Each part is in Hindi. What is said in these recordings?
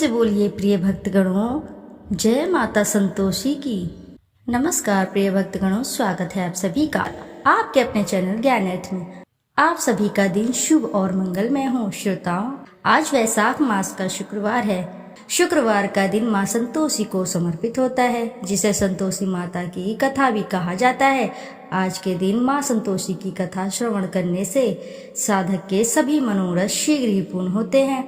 से बोलिए प्रिय भक्तगणों, जय माता संतोषी की। नमस्कार प्रिय भक्तगणों, स्वागत है आप सभी का आपके अपने चैनल ज्ञानेट में। आप सभी का दिन शुभ और मंगलमय हो। श्रोताओं, आज वैशाख मास का शुक्रवार है। शुक्रवार का दिन माँ संतोषी को समर्पित होता है, जिसे संतोषी माता की कथा भी कहा जाता है। आज के दिन माँ संतोषी की कथा श्रवण करने से साधक के सभी मनोरथ शीघ्र ही पूर्ण होते हैं।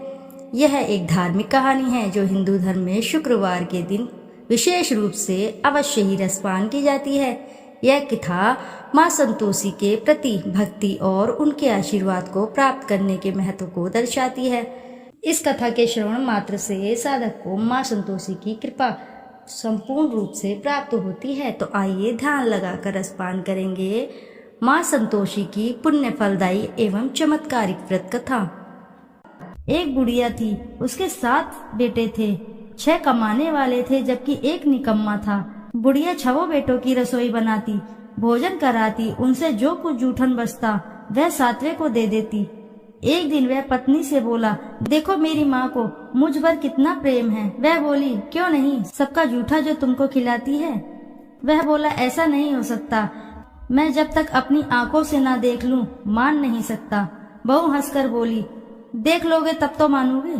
यह एक धार्मिक कहानी है जो हिंदू धर्म में शुक्रवार के दिन विशेष रूप से अवश्य ही रसपान की जाती है। यह कथा माँ संतोषी के प्रति भक्ति और उनके आशीर्वाद को प्राप्त करने के महत्व को दर्शाती है। इस कथा के श्रवण मात्र से साधक को माँ संतोषी की कृपा संपूर्ण रूप से प्राप्त होती है। तो आइए ध्यान लगाकर रसपान करेंगे माँ संतोषी की पुण्य फलदायी एवं चमत्कारिक व्रत कथा। एक बुढ़िया थी, उसके 7 बेटे थे। 6 कमाने वाले थे जबकि एक निकम्मा था। बुढ़िया 6 बेटों की रसोई बनाती, भोजन कराती, उनसे जो कुछ जूठन बचता वह 7वें को दे देती। एक दिन वह पत्नी से बोला, देखो मेरी माँ को मुझ पर कितना प्रेम है। वह बोली, क्यों नहीं, सबका जूठा जो तुमको खिलाती है। वह बोला, ऐसा नहीं हो सकता, मैं जब तक अपनी आंखों से ना देख लूं मान नहीं सकता। बहू हंसकर बोली, देख लोगे तब तो मानोगे।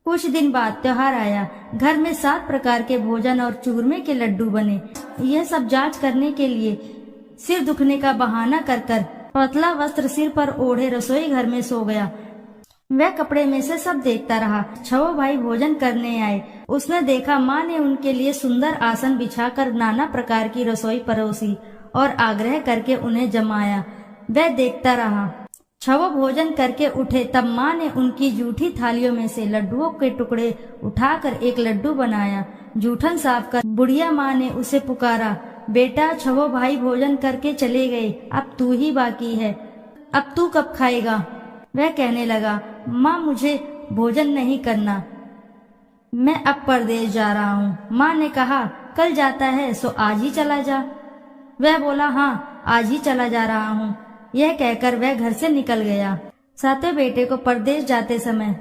कुछ दिन बाद त्योहार आया। घर में 7 प्रकार के भोजन और चूरमे के लड्डू बने। यह सब जांच करने के लिए सिर दुखने का बहाना कर कर पतला वस्त्र सिर पर ओढ़े रसोई घर में सो गया। वह कपड़े में से सब देखता रहा। 6 भाई भोजन करने आए। उसने देखा माँ ने उनके लिए सुंदर आसन बिछाकर नाना प्रकार की रसोई परोसी और आग्रह करके उन्हें जमाया। वह देखता रहा। 6 भोजन करके उठे तब माँ ने उनकी जूठी थालियों में से लड्डुओं के टुकड़े उठाकर एक लड्डू बनाया। जूठन साफ कर बुढ़िया माँ ने उसे पुकारा, बेटा 6 भाई भोजन करके चले गए, अब तू ही बाकी है, अब तू कब खाएगा। वह कहने लगा, माँ मुझे भोजन नहीं करना, मैं अब परदेश जा रहा हूँ। माँ ने कहा, कल जाता है सो आज ही चला जा। वह बोला, हाँ आज ही चला जा रहा हूँ। यह कहकर वह घर से निकल गया। 7वें बेटे को परदेश जाते समय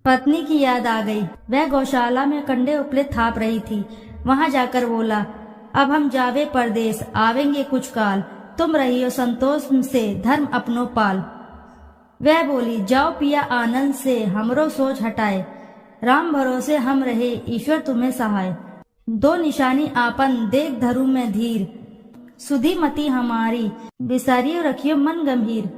पत्नी की याद आ गई। वह गौशाला में कंडे उपले थाप रही थी। वहां जाकर बोला, अब हम जावे परदेश, आवेंगे कुछ काल, तुम रहियो संतोष से धर्म अपनो पाल। वह बोली, जाओ पिया आनंद से, हमरो सोच हटाए, राम भरोसे हम रहे, ईश्वर तुम्हें सहाय। 2 निशानी आपन देख धरू में धीर, सुधी मती हमारी, बिसारियो रखियो मन गंभीर।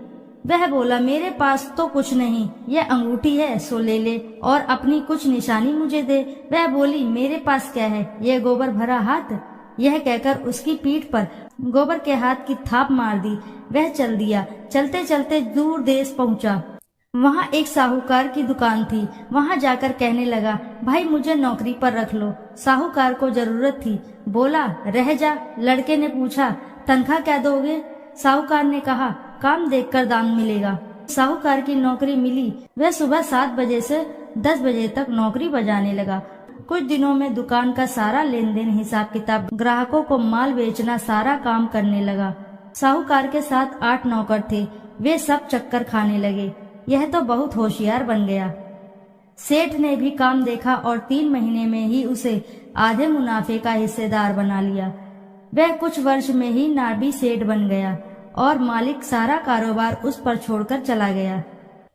वह बोला, मेरे पास तो कुछ नहीं, यह अंगूठी है सो ले ले और अपनी कुछ निशानी मुझे दे। वह बोली, मेरे पास क्या है, यह गोबर भरा हाथ। यह कहकर उसकी पीठ पर गोबर के हाथ की थाप मार दी। वह चल दिया। चलते चलते दूर देश पहुंचा। वहां एक साहूकार की दुकान थी। वहां जाकर कहने लगा, भाई मुझे नौकरी पर रख लो। साहूकार को जरूरत थी। बोला, रह जा। लड़के ने पूछा, तनख्वाह क्या दोगे। साहूकार ने कहा, काम देखकर दाम मिलेगा। साहूकार की नौकरी मिली। वह सुबह 7 बजे से 10 बजे तक नौकरी बजाने लगा। कुछ दिनों में दुकान का सारा लेन देन, हिसाब किताब, ग्राहकों को माल बेचना, सारा काम करने लगा। साहूकार के साथ 8 नौकर थे। वे सब चक्कर खाने लगे। यह तो बहुत होशियार बन गया। सेठ ने भी काम देखा और 3 महीने में ही उसे आधे मुनाफे का हिस्सेदार बना लिया। वह कुछ वर्ष में ही नाबी सेठ बन गया और मालिक सारा कारोबार उस पर छोड़कर चला गया।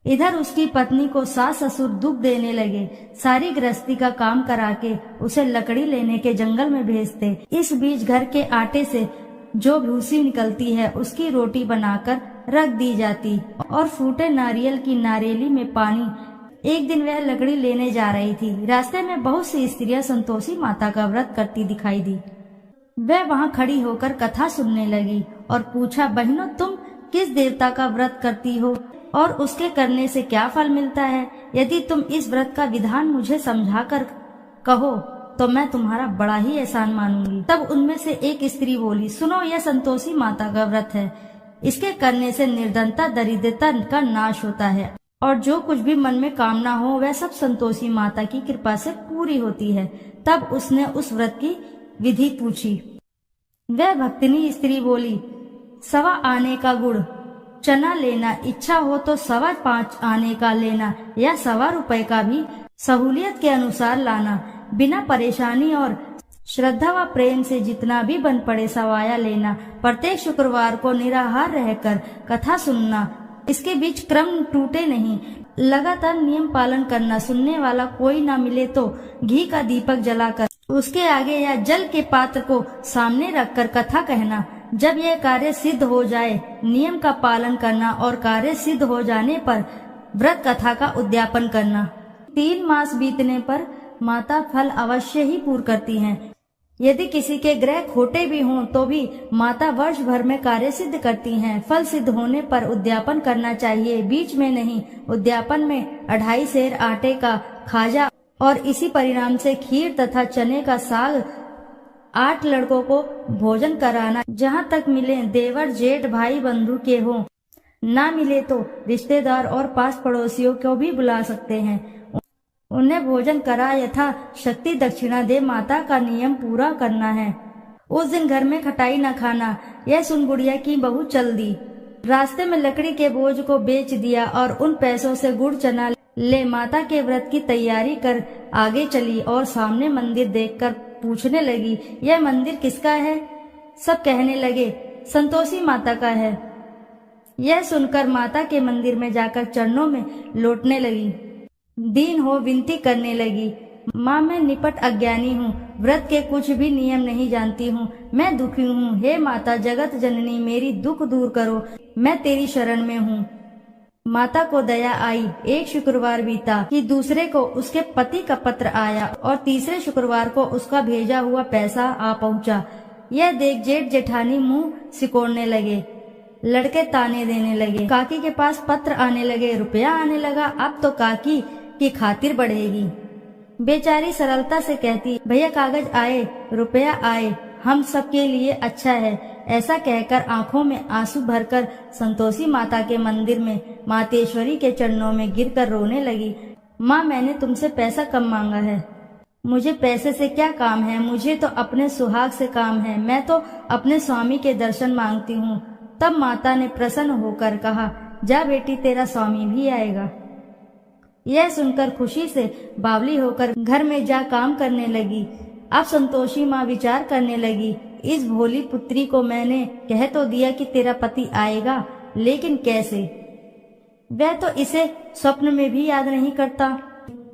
इधर उसकी पत्नी को सास ससुर दुख देने लगे। सारी गृहस्थी का काम करा के उसे लकड़ी लेने के जंगल में भेजते। इस बीच घर के आटे से जो भूसी निकलती है उसकी रोटी बनाकर रख दी जाती और फूटे नारियल की नारेली में पानी। एक दिन वह लकड़ी लेने जा रही थी। रास्ते में बहुत सी स्त्रियां संतोषी माता का व्रत करती दिखाई दी। वह वहां खड़ी होकर कथा सुनने लगी और पूछा, बहनों तुम किस देवता का व्रत करती हो और उसके करने से क्या फल मिलता है। यदि तुम इस व्रत का विधान मुझे समझाकर कहो तो मैं तुम्हारा बड़ा ही एहसान मानूंगी। तब उनमें से एक स्त्री बोली, सुनो, यह संतोषी माता का व्रत है। इसके करने से निर्धनता, दरिद्रता का नाश होता है और जो कुछ भी मन में कामना हो वह सब संतोषी माता की कृपा से पूरी होती है। तब उसने उस व्रत की विधि पूछी। वह भक्तिनी स्त्री बोली, 1.25 आने का गुड़, चना लेना, इच्छा हो तो 5.25 आने का लेना या 1.25 रुपए का भी सहूलियत के अनुसार लाना, बिना परेशानी और श्रद्धा व प्रेम से जितना भी बन पड़े सवाया लेना, प्रत्येक शुक्रवार को निराहार रहकर कथा सुनना, इसके बीच क्रम टूटे नहीं, लगातार नियम पालन करना, सुनने वाला कोई ना मिले तो घी का दीपक जलाकर उसके आगे या जल के पात्र को सामने रखकर कथा कहना। जब यह कार्य सिद्ध हो जाए नियम का पालन करना और कार्य सिद्ध हो जाने पर व्रत कथा का उद्यापन करना। 3 मास बीतने पर माता फल अवश्य ही पूर्ण करती हैं। यदि किसी के ग्रह खोटे भी हों तो भी माता वर्ष भर में कार्य सिद्ध करती हैं। फल सिद्ध होने पर उद्यापन करना चाहिए, बीच में नहीं। उद्यापन में 2.5 सेर आटे का खाजा और इसी परिणाम से खीर तथा चने का साग 8 लड़कों को भोजन कराना। जहाँ तक मिले देवर जेठ भाई बंधु के हों, ना मिले तो रिश्तेदार और पास पड़ोसियों को भी बुला सकते हैं। उन्हें भोजन करा यथा शक्ति दक्षिणा दे माता का नियम पूरा करना है। उस दिन घर में खटाई न खाना। यह सुन गुड़िया की बहू चल दी। रास्ते में लकड़ी के बोझ को बेच दिया और उन पैसों से गुड़ चना ले माता के व्रत की तैयारी कर आगे चली और सामने मंदिर देखकर पूछने लगी, यह मंदिर किसका है? सब कहने लगे, संतोषी माता का है। यह सुनकर माता के मंदिर में जाकर चरणों में लौटने लगी। दीन हो विनती करने लगी, माँ मैं निपट अज्ञानी हूँ, व्रत के कुछ भी नियम नहीं जानती हूँ, मैं दुखी हूँ। हे माता जगत जननी मेरी दुख दूर करो, मैं तेरी शरण में हूँ। माता को दया आई। एक शुक्रवार बीता कि दूसरे को उसके पति का पत्र आया और तीसरे शुक्रवार को उसका भेजा हुआ पैसा आ पहुँचा। यह देख जेठ जेठानी मुंह सिकोड़ने लगे, लड़के ताने देने लगे। काकी के पास पत्र आने लगे, रुपया आने लगा। अब तो काकी की खातिर बढ़ेगी। बेचारी सरलता से कहती, भैया कागज आए, रुपया आए, हम सबके लिए अच्छा है। ऐसा कहकर आंखों में आंसू भरकर संतोषी माता के मंदिर में मातेश्वरी के चरणों में गिरकर रोने लगी। माँ मैंने तुमसे पैसा कम मांगा है, मुझे पैसे से क्या काम है, मुझे तो अपने सुहाग से काम है, मैं तो अपने स्वामी के दर्शन मांगती हूँ। तब माता ने प्रसन्न होकर कहा, जा बेटी तेरा स्वामी भी आएगा। यह सुनकर खुशी से बावली होकर घर में जा काम करने लगी। अब संतोषी माँ विचार करने लगी, इस भोली पुत्री को मैंने कह तो दिया कि तेरा पति आएगा, लेकिन कैसे? वह तो इसे स्वप्न में भी याद नहीं करता।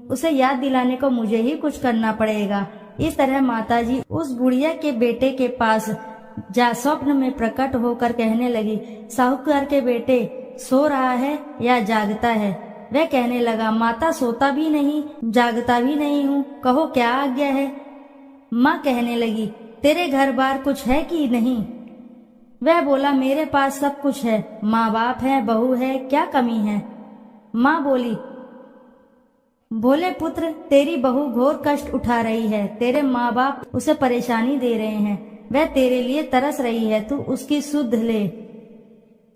उसे याद दिलाने को मुझे ही कुछ करना पड़ेगा। इस तरह माताजी उस बुढ़िया के बेटे के पास जा स्वप्न में प्रकट होकर कहने लगी, साहूकार के बेटे सो रहा है या जागता है? वह कहने लगा, माता सोता भी नहीं जागता भी नहीं हूँ, कहो क्या आज्ञा है? माँ कहने लगी, तेरे घर बार कुछ है कि नहीं? वह बोला, मेरे पास सब कुछ है, माँ बाप है, बहू है, क्या कमी है? माँ बोली, भोले पुत्र तेरी बहू घोर कष्ट उठा रही है, तेरे माँ बाप उसे परेशानी दे रहे हैं, वह तेरे लिए तरस रही है, तू उसकी सुध ले।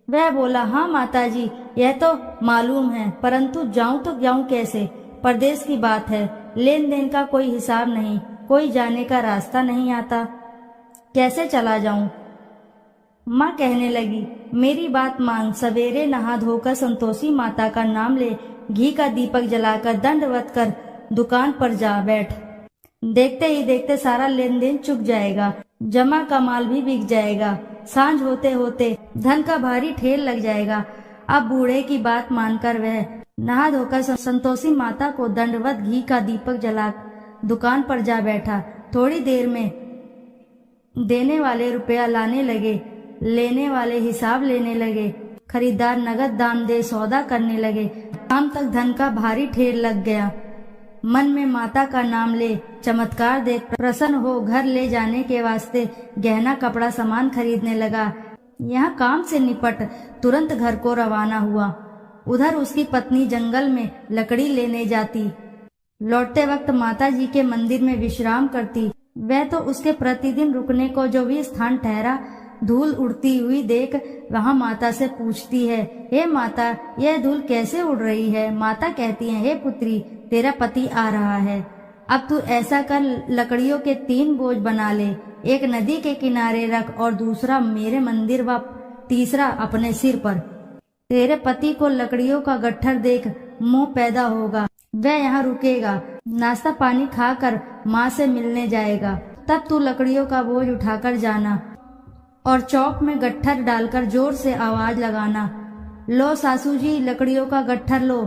वह बोला, हाँ माताजी यह तो मालूम है, परंतु जाऊं तो जाऊं कैसे? परदेश की बात है, लेन देन का कोई हिसाब नहीं, कोई जाने का रास्ता नहीं आता, कैसे चला जाऊं? माँ कहने लगी, मेरी बात मान, सवेरे नहा धोकर संतोषी माता का नाम ले, घी का दीपक जलाकर दंडवत कर दुकान पर जा बैठ। देखते ही देखते सारा लेन देन चुक जाएगा, जमा का माल भी बिक जाएगा, सांझ होते होते धन का भारी ठेल लग जाएगा। अब बूढ़े की बात मानकर वह नहा धोकर संतोषी माता को दंडवत घी का दीपक जला दुकान पर जा बैठा। थोड़ी देर में देने वाले रुपया लाने लगे, लेने वाले हिसाब लेने लगे, खरीदार नगद दाम दे सौदा करने लगे। शाम तक धन का भारी ठेल लग गया। मन में माता का नाम ले, चमत्कार देख प्रसन्न हो घर ले जाने के वास्ते गहना कपड़ा सामान खरीदने लगा। यहाँ काम से निपट तुरंत घर को रवाना हुआ। उधर उसकी पत्नी जंगल में लकड़ी लेने जाती, लौटते वक्त माता जी के मंदिर में विश्राम करती। वह तो उसके प्रतिदिन रुकने को जो भी स्थान ठहरा, धूल उड़ती हुई देख वहाँ माता से पूछती है, हे माता यह धूल कैसे उड़ रही है? माता कहती है, हे पुत्री तेरा पति आ रहा है, अब तू ऐसा कर लकड़ियों के 3 बोझ बना ले, एक नदी के किनारे रख और दूसरा मेरे मंदिर व तीसरा अपने सिर पर। तेरे पति को लकड़ियों का गट्ठर देख मोह पैदा होगा, वह यहाँ रुकेगा, नाश्ता पानी खाकर माँ से मिलने जाएगा। तब तू लकड़ियों का बोझ उठाकर जाना और चौक में गट्ठर डालकर जोर से आवाज लगाना, लो सासू जी लकड़ियों का गट्ठर लो,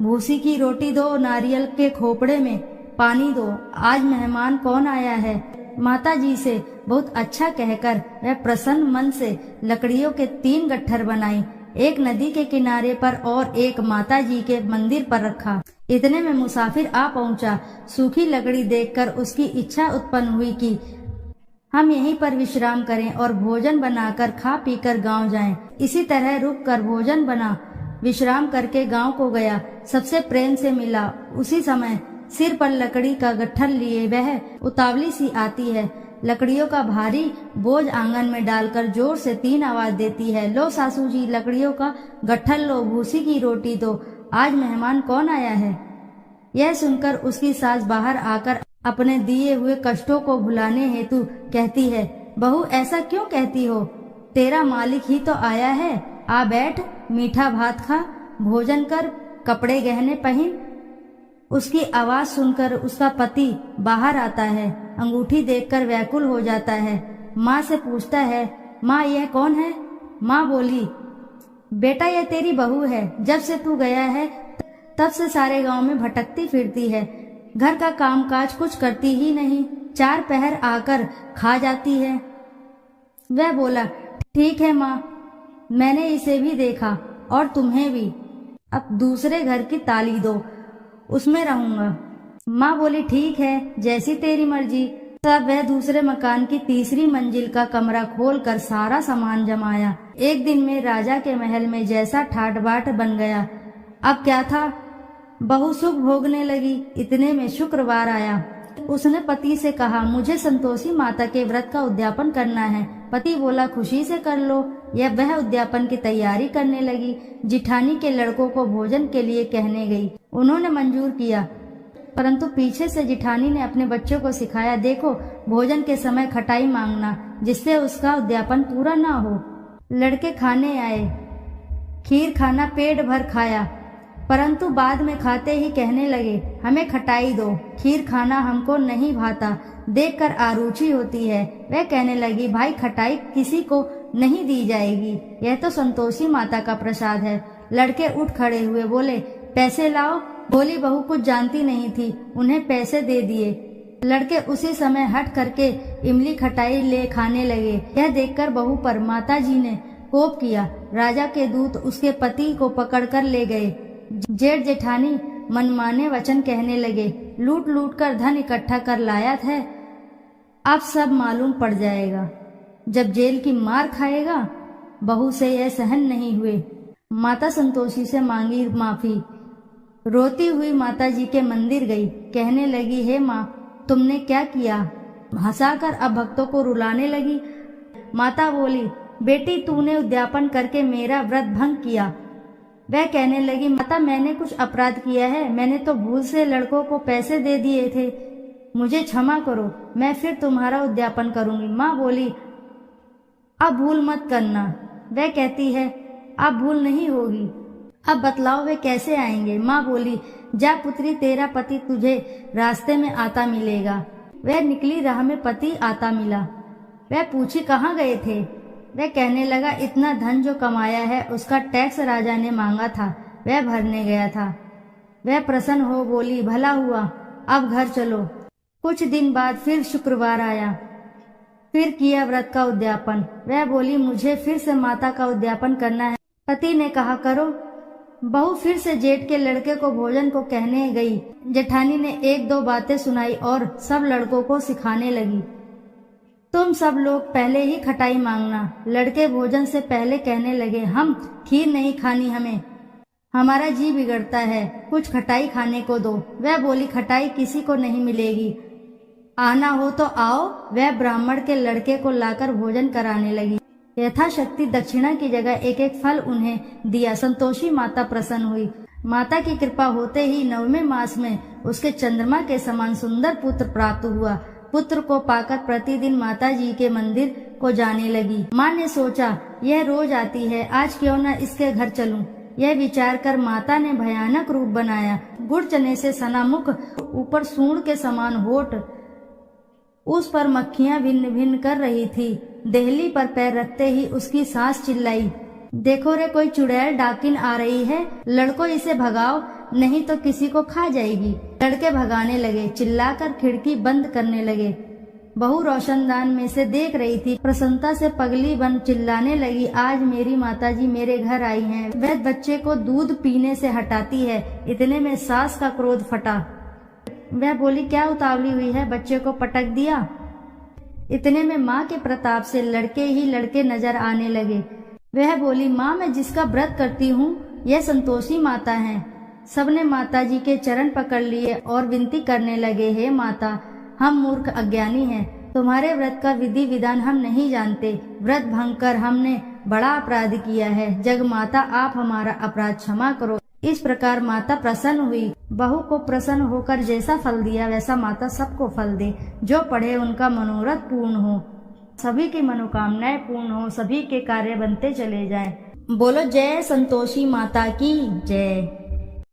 भूसी की रोटी दो, नारियल के खोपड़े में पानी दो, आज मेहमान कौन आया है। माता जी से बहुत अच्छा कहकर वह प्रसन्न मन से लकड़ियों के 3 गट्ठर बनाई, एक नदी के किनारे पर और एक माता जी के मंदिर पर रखा। इतने में मुसाफिर आ पहुंचा। सूखी लकड़ी देखकर उसकी इच्छा उत्पन्न हुई कि हम यहीं पर विश्राम करें और भोजन बनाकर खा पीकर गांव जाएं। इसी तरह रुक कर भोजन बना विश्राम करके गांव को गया। सबसे प्रेम से मिला। उसी समय सिर पर लकड़ी का गट्ठर लिए वह उतावली सी आती है। लकड़ियों का भारी बोझ आंगन में डालकर जोर से 3 आवाज देती है, लो सासू जी लकड़ियों का गट्ठर लो, भूसी की रोटी दो, आज मेहमान कौन आया है। यह सुनकर उसकी सास बाहर आकर अपने दिए हुए कष्टों को भुलाने हेतु कहती है, बहू ऐसा क्यों कहती हो, तेरा मालिक ही तो आया है, आ बैठ, मीठा भात खा, भोजन कर, कपड़े गहने पहन। उसकी आवाज सुनकर उसका पति बाहर आता है। अंगूठी देखकर व्याकुल हो जाता है। माँ से पूछता है, माँ यह कौन है। माँ बोली, बेटा यह तेरी बहू है, जब से तू गया है तब से सारे गांव में भटकती फिरती है, घर का कामकाज कुछ करती ही नहीं, 4 पहर आकर खा जाती है। वह बोला, ठीक है माँ, मैंने इसे भी देखा और तुम्हें भी, अब दूसरे घर की ताली दो, उसमें रहूंगा। माँ बोली, ठीक है, जैसी तेरी मर्जी। तब वह दूसरे मकान की 3री मंजिल का कमरा खोलकर सारा सामान जमाया। एक दिन में राजा के महल में जैसा ठाट बाट बन गया। अब क्या था, बहू सुख भोगने लगी। इतने में शुक्रवार आया। उसने पति से कहा, मुझे संतोषी माता के व्रत का उद्यापन करना है। पति बोला, खुशी से कर लो। यह वह उद्यापन की तैयारी करने लगी। जिठानी के लड़कों को भोजन के लिए कहने गई। उन्होंने मंजूर किया, परंतु पीछे से जिठानी ने अपने बच्चों को सिखाया, देखो भोजन के समय खटाई मांगना, जिससे उसका उद्यापन पूरा ना हो। लड़के खाने आए, खीर खाना पेट भर खाया, परंतु बाद में खाते ही कहने लगे, हमें खटाई दो, खीर खाना हमको नहीं भाता, देखकर आरुचि होती है। वह कहने लगी, भाई खटाई किसी को नहीं दी जाएगी, यह तो संतोषी माता का प्रसाद है। लड़के उठ खड़े हुए, बोले, पैसे लाओ। बोली बहू कुछ जानती नहीं थी, उन्हें पैसे दे दिए। लड़के उसी समय हट करके इमली खटाई ले खाने लगे। यह देखकर बहू पर माता जी ने कोप किया। राजा के दूत उसके पति को पकड़कर ले गए। जेठ जेठानी मनमाने वचन कहने लगे, लूट लूट कर धन इकट्ठा कर लाया था, अब सब मालूम पड़ जाएगा, जब जेल की मार खाएगा। बहू से यह सहन नहीं हुए। माता संतोषी से मांगी माफी। रोती हुई माता जी के मंदिर गई। कहने लगी, हे माँ, तुमने क्या किया। हंसाकर अब भक्तों को रुलाने लगी। माता बोली, बेटी तूने उद्यापन करके मेरा व्रत भंग किया। वह कहने लगी, माता मैंने कुछ अपराध किया है, मैंने तो भूल से लड़कों को पैसे दे दिए थे, मुझे क्षमा करो, मैं फिर तुम्हारा उद्यापन करूंगी। माँ बोली, अब भूल मत करना। वह कहती है, अब भूल नहीं होगी। अब बतलाओ वे कैसे आएंगे। माँ बोली, जा पुत्री, तेरा पति तुझे रास्ते में आता मिलेगा। वह निकली, राह में पति आता मिला। वह पूछी, कहाँ गए थे। वह कहने लगा, इतना धन जो कमाया है उसका टैक्स राजा ने मांगा था, वह भरने गया था। वह प्रसन्न हो बोली, भला हुआ, अब घर चलो। कुछ दिन बाद फिर शुक्रवार आया। फिर किया व्रत का उद्यापन। वह बोली, मुझे फिर से माता का उद्यापन करना है। पति ने कहा, करो। बहू फिर से जेठ के लड़के को भोजन को कहने गई। जेठानी ने 1-2 बातें सुनाई और सब लड़कों को सिखाने लगी, तुम सब लोग पहले ही खटाई मांगना। लड़के भोजन से पहले कहने लगे, हम खीर नहीं खानी, हमारा जी बिगड़ता है, कुछ खटाई खाने को दो। वह बोली, खटाई किसी को नहीं मिलेगी, आना हो तो आओ। वह ब्राह्मण के लड़के को लाकर भोजन कराने लगी। यथाशक्ति दक्षिणा की जगह 1-1 फल उन्हें दिया। संतोषी माता प्रसन्न हुई। माता की कृपा होते ही 9वें मास में उसके चंद्रमा के समान सुंदर पुत्र प्राप्त हुआ। पुत्र को पाकर प्रतिदिन माता जी के मंदिर को जाने लगी। माँ ने सोचा, यह रोज आती है, आज क्यों न इसके घर चलूं। यह विचार कर माता ने भयानक रूप बनाया। गुड़ चने से सना मुख, ऊपर सूंड के समान होठ, उस पर मक्खियां भिन्न भिन्न कर रही थी। देहली पर पैर रखते ही उसकी सास चिल्लाई, देखो रे, कोई चुड़ैल डाकिन आ रही है, लड़को इसे भगाओ, नहीं तो किसी को खा जाएगी। लड़के भगाने लगे, चिल्लाकर खिड़की बंद करने लगे। बहू रोशनदान में से देख रही थी। प्रसन्नता से पगली बन चिल्लाने लगी, आज मेरी माताजी मेरे घर आई हैं, वह बच्चे को दूध पीने से हटाती है। इतने में सास का क्रोध फटा। वह बोली, क्या उतावली हुई है, बच्चे को पटक दिया। इतने में माँ के प्रताप से लड़के ही लड़के नजर आने लगे। वह बोली, माँ, मैं जिसका व्रत करती हूँ यह संतोषी माता है। सबने माताजी के चरण पकड़ लिए और विनती करने लगे, हे माता, हम मूर्ख अज्ञानी हैं, तुम्हारे व्रत का विधि विधान हम नहीं जानते। व्रत भंग कर हमने बड़ा अपराध किया है। जग माता, आप हमारा अपराध क्षमा करो। इस प्रकार माता प्रसन्न हुई। बहू को प्रसन्न होकर जैसा फल दिया वैसा माता सबको फल दे। जो पढ़े उनका मनोरथ पूर्ण हो, सभी की मनोकामनाएं पूर्ण हो, सभी के कार्य बनते चले जाएं। बोलो जय संतोषी माता की जय।